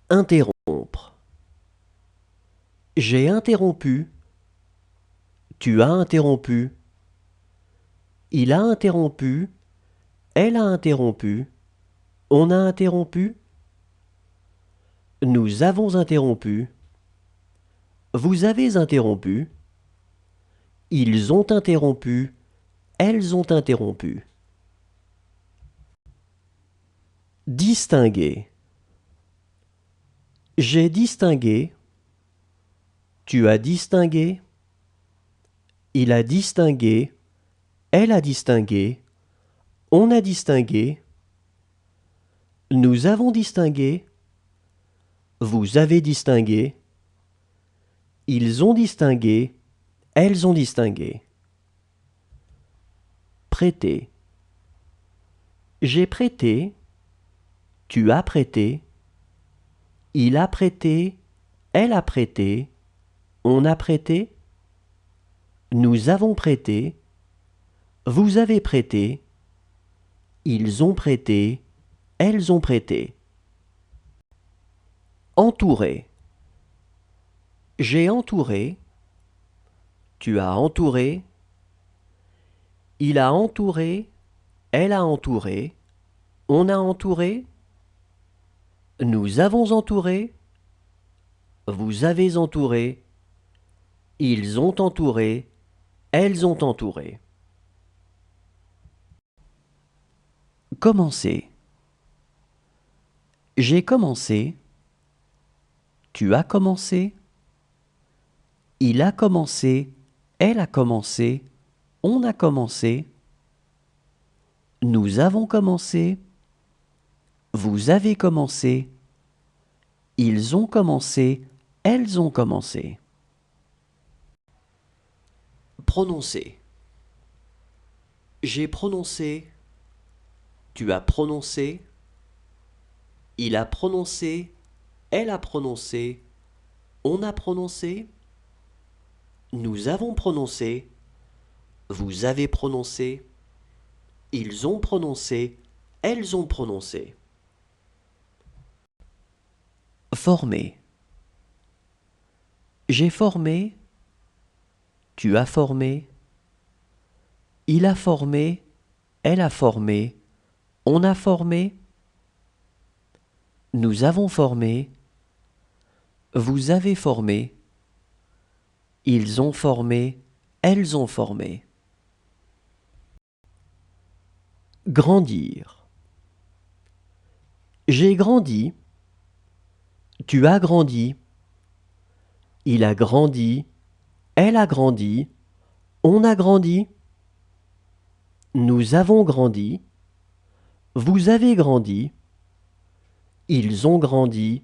Interrompre. J'ai interrompu. Tu as interrompu. Il a interrompu. Elle a interrompu. On a interrompu. Nous avons interrompu. Vous avez interrompu. Ils ont interrompu. Elles ont interrompu. Distinguer. J'ai distingué. Tu as distingué. Il a distingué. Elle a distingué. On a distingué. Nous avons distingué. Vous avez distingué. Ils ont distingué. Elles ont distingué. Prêter. J'ai prêté. Tu as prêté. Il a prêté. Elle a prêté. On a prêté. Nous avons prêté. Vous avez prêté. Ils ont prêté. Elles ont prêté. Entourer. J'ai entouré. Tu as entouré. Il a entouré. Elle a entouré. On a entouré. Nous avons entouré. Vous avez entouré. Ils ont entouré. Elles ont entouré. Commencer. J'ai commencé. Tu as commencé. Il a commencé. Elle a commencé. On a commencé. Nous avons commencé. Vous avez commencé. Ils ont commencé. Elles ont commencé. Prononcer. J'ai prononcé. Tu as prononcé. Il a prononcé. Elle a prononcé. On a prononcé. Nous avons prononcé. Vous avez prononcé. Ils ont prononcé. Elles ont prononcé. Former. J'ai formé. Tu as formé. Il a formé. Elle a formé. On a formé. Nous avons formé. Vous avez formé. Ils ont formé. Elles ont formé. Grandir. J'ai grandi. Tu as grandi. Il a grandi. Elle a grandi. On a grandi. Nous avons grandi. Vous avez grandi. Ils ont grandi.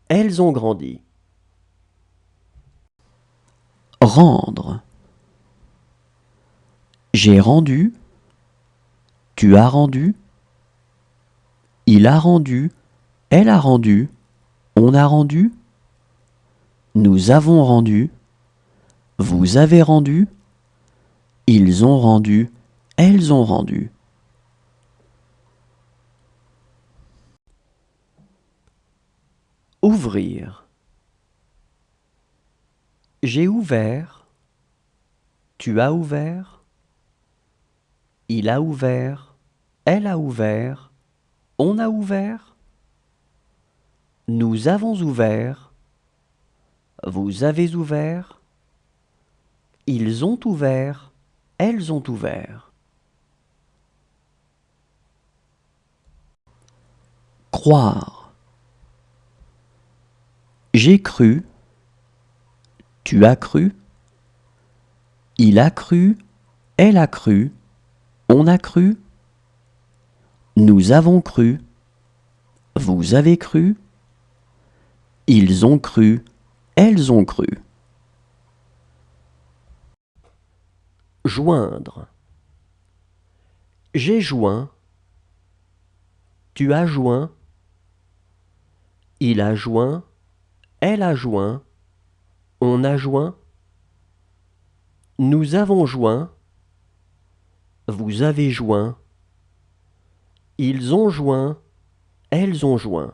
Elles ont grandi. Rendre. J'ai rendu. Tu as rendu. Il a rendu. Elle a rendu. On a rendu. Nous avons rendu. Vous avez rendu. Ils ont rendu. Elles ont rendu. Ouvrir. J'ai ouvert. Tu as ouvert. Il a ouvert. Elle a ouvert. On a ouvert. Nous avons ouvert. Vous avez ouvert. Ils ont ouvert. Elles ont ouvert. Croire. J'ai cru. Tu as cru. Il a cru. Elle a cru. On a cru. Nous avons cru. Vous avez cru. Ils ont cru. Elles ont cru. Joindre. J'ai joint. Tu as joint. Il a joint. Elle a joint. On a joint. Nous avons joint. Vous avez joint. Ils ont joint. Elles ont joint.